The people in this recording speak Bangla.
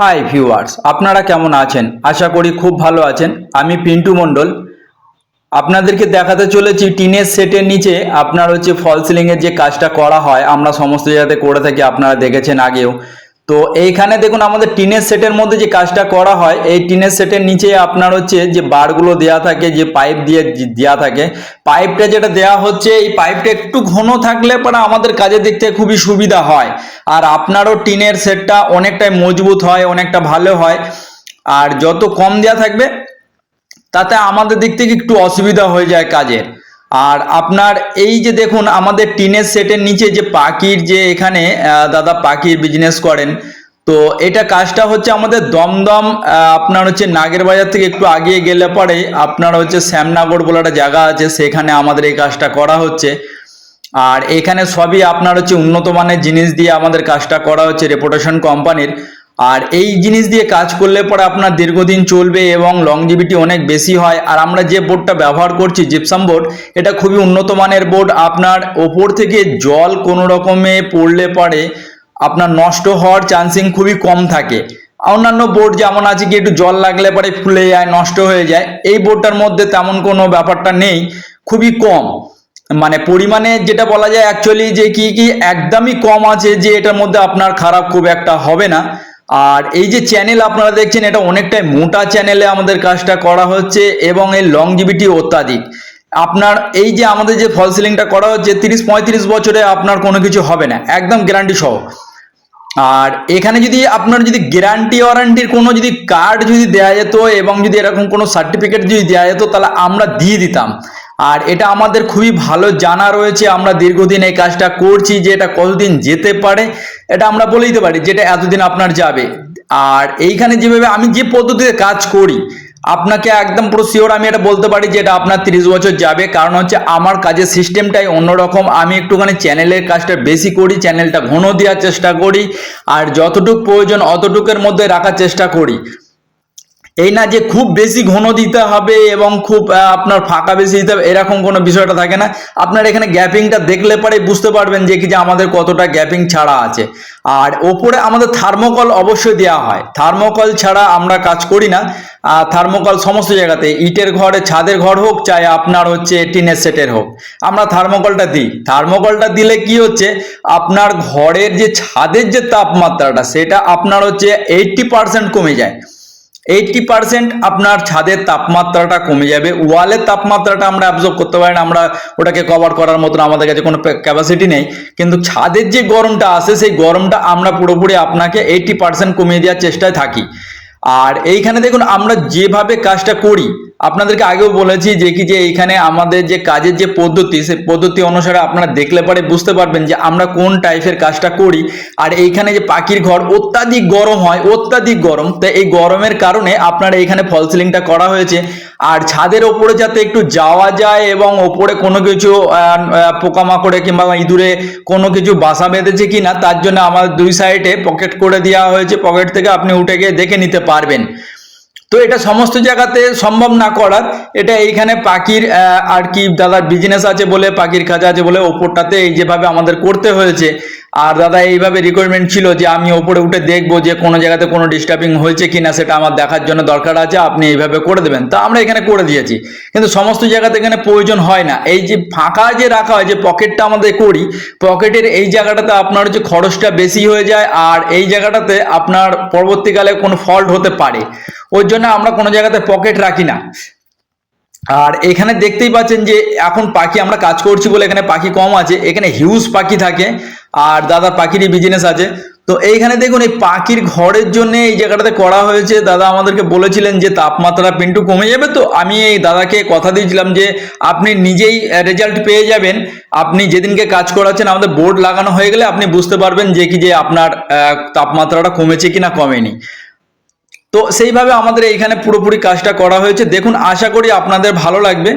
হাই ভিউয়ার্স, আপনারা কেমন আছেন? আশা করি খুব ভালো আছেন। আমি পিন্টু মণ্ডল আপনাদেরকে দেখাতে চলেছি টিনের সেটের নিচে আপনার ফল সিলিং এর যে কাজটা করা হয় আমরা সমস্ত জায়গাতে করে থাকি, আপনারা দেখেছেন আগেও। তো এইখানে দেখুন আমাদের টিনের সেটের মধ্যে যে কাজটা করা হয়, এই টিনের সেটের নিচে আপনার যে বারগুলো দেওয়া থাকে, যে পাইপ দিয়ে দেওয়া থাকে, পাইপটা যেটা দেওয়া হচ্ছে এই পাইপটা একটু ঘন থাকলে পরে আমাদের কাজের দিক থেকে খুবই সুবিধা হয়। আর আপনারও টিনের সেটটা অনেকটাই মজবুত হয়, অনেকটা ভালো হয়। আর যত কম দেওয়া থাকবে তাতে আমাদের দিক থেকে একটু অসুবিধা হয়ে যায় কাজের। আর আপনার এই যে দেখুন আমাদের টিনের সেটের নিচে যে পাখির যে এখানে দাদা পাখির বিজনেস করেন, তো এটা কাজটা হচ্ছে আমাদের দমদম আপনার নাগের বাজার থেকে একটু আগিয়ে গেলে পরে আপনার শ্যামনগর বলে একটা জায়গা আছে, সেখানে আমাদের এই কাজটা করা হচ্ছে। আর এখানে সবই আপনার উন্নত মানের জিনিস দিয়ে আমাদের কাজটা করা হচ্ছে, রেপুটেশন কোম্পানির। আর এই জিনিস দিয়ে কাজ করলে পরে আপনার দীর্ঘদিন চলবে এবং লংজিভিটি অনেক বেশি হয়। আর আমরা যে বোর্ডটা ব্যবহার করছি জিপসাম বোর্ড, এটা খুবই উন্নত মানের বোর্ড। আপনার ওপর থেকে জল কোনো রকমে পড়লে পরে আপনার নষ্ট হওয়ার চান্সিং খুবই কম থাকে। অন্যান্য বোর্ড যেমন আছে কি একটু জল লাগলে পরে ফুলে যায়, নষ্ট হয়ে যায়, এই বোর্ডটার মধ্যে তেমন কোনো ব্যাপারটা নেই, খুবই কম মানে পরিমাণে যেটা বলা যায় অ্যাকচুয়ালি যে কি কি একদমই কম আছে, যে এটার মধ্যে আপনার খারাপ খুব একটা হবে না। আর এই যে চ্যানেল আপনারা দেখছেন, এটা অনেকটাই মোটা চ্যানেলে আমাদের কাজটা করা হচ্ছে এবং এর লংজিভিটি অত্যাধিক। আপনার এই যে আমাদের যে ফল সিলিংটা করা হচ্ছে 30-35 বছরে আপনার কোনো কিছু হবে না, একদম গ্যারান্টি সহ। আর এখানে যদি আপনার যদি গ্যারান্টি ওয়ারেন্টির কোনো যদি কার্ড যদি দেওয়া যেত এবং যদি এরকম কোনো সার্টিফিকেট যদি দেওয়া যেত তাহলে আমরা দিয়ে দিতাম। আর এটা আমাদের খুবই ভালো জানা রয়েছে, আমরা দীর্ঘদিন এই কাজটা করছি, যে এটা কতদিন যেতে পারে এটা আমরা বলে দিতে পারি, যেটা এতদিন আপনার যাবে। আর এইখানে যেভাবে আমি যে পদ্ধতিতে কাজ করি আপনাকে একদম পুরো শিওর আমি এটা বলতে পারি যে এটা আপনার 30 বছর যাবে। কারণ আমার কাজের সিস্টেমটাই অন্যরকম, আমি একটুখানি চ্যানেলের কাজটা বেশি করি, চ্যানেলটা ঘন দেওয়ার চেষ্টা করি, আর যতটুকু প্রয়োজন অতটুকুর মধ্যে রাখার চেষ্টা করি। এই না যে খুব বেশি ঘন দিতে হবে এবং খুব আপনার ফাঁকা বেশি দিতে হবে, এরকম কোনো বিষয়টা থাকে না। আপনার এখানে গ্যাপিংটা দেখলে পরে বুঝতে পারবেন যে কি যে আমাদের কতটা গ্যাপিং ছাড়া আছে। আর ওপরে আমাদের থার্মোকল অবশ্যই দেওয়া হয়, থার্মোকল ছাড়া আমরা কাজ করি না। থার্মোকল সমস্ত জায়গাতে, ইটের ঘরে ছাদের ঘর হোক চাই আপনার টিনের সেটের হোক, আমরা থার্মোকলটা দিই। থার্মোকলটা দিলে কি হচ্ছে আপনার ঘরের যে ছাদের যে তাপমাত্রাটা সেটা আপনার 80% কমে যায়। 80% আপনার ছাদের তাপমাত্রাটা কমে যাবে। ওয়ালের তাপমাত্রাটা আমরা অ্যাবজর্ব করতে পারি না, আমরা ওটাকে কভার করার মতন আমাদের কাছে কোনো ক্যাপাসিটি নেই, কিন্তু ছাদের যে গরমটা আসে সেই গরমটা আমরা পুরোপুরি আপনাকে 80% কমিয়ে দেওয়ার চেষ্টায় থাকি। আর এইখানে দেখুন আমরা যেভাবে কাজটা করি আপনাদেরকে আগেও বলেছি যে কি যে এইখানে আমাদের যে কাজের যে পদ্ধতি, সেই পদ্ধতি অনুসারে আপনারা দেখলে পরে বুঝতে পারবেন যে আমরা কোন টাইপের কাজটা করি। আর এইখানে যে পাখির ঘর অত্যাধিক গরম হয়, অত্যাধিক গরম, তো এই গরমের কারণে আপনার এইখানে ফল সিলিংটা করা হয়েছে। আর ছাদের ওপরে যাতে একটু যাওয়া যায় এবং ওপরে কোনো কিছু পোকামাকড়ে কিংবা ইঁদুরে কোনো কিছু বাসা বেঁধেছে কিনা তার জন্য আমার দুই সাইডে পকেট করে দেওয়া হয়েছে, পকেট থেকে আপনি উঠে গিয়ে দেখে নিতে পারবেন। তো এটা সমস্ত জায়গাতে সম্ভব না করার, এটা এইখানে পাখির আর কি দাদার বিজনেস আছে বলে, পাখির খাঁচা আছে বলে ওপরটাতে এই যেভাবে আমাদের করতে হয়েছে। আর দাদা এইভাবে রিকোয়ারমেন্ট ছিল যে আমি ওপরে উঠে দেখবো যে কোনো জায়গাতে কোনো ডিস্টার্বিং হয়েছে কিনা, সেটা আমার দেখার জন্য দরকার আছে, আপনি এইভাবে করে দেবেন। তা আমরা এখানে করে দিয়েছি, কিন্তু সমস্ত জায়গাতে এখানে প্রয়োজন হয় না। এই যে ফাঁকা যে রাখা হয়, যে পকেটটা আমাদের করি, পকেটের এই জায়গাটাতে আপনার খরচটা বেশি হয়ে যায়, আর এই জায়গাটাতে আপনার পরবর্তীকালে কোনো ফল্ট হতে পারে, ওই জন্য আমরা কোনো জায়গাতে পকেট রাখি না। আর এখানে দেখতেই পাচ্ছেন যে এখন পাখি আমরা কাজ করছি বলে এখানে পাখি কম আছে, এখানে হিউজ পাখি থাকে। আর দাদা পাখিরই বিজনেস আছে। তো এইখানে দেখুন এই পাখির ঘরের জন্য এই জায়গাটাতে করা হয়েছে। দাদা আমাদেরকে বলেছিলেন যে তাপমাত্রা পিন্টু কমে যাবে, তো আমি এই দাদাকে কথা দিয়েছিলাম যে আপনি নিজেই রেজাল্ট পেয়ে যাবেন। আপনি যেদিনকে কাজ করাচ্ছেন আমাদের বোর্ড লাগানো হয়ে গেলে আপনি বুঝতে পারবেন যে কি যে আপনার তাপমাত্রাটা কমেছে কিনা কমেনি। তো সেইভাবে আমাদের এইখানে পুরোপুরি কাজটা করা হয়েছে। দেখুন আশা করি আপনাদের ভালো লাগবে।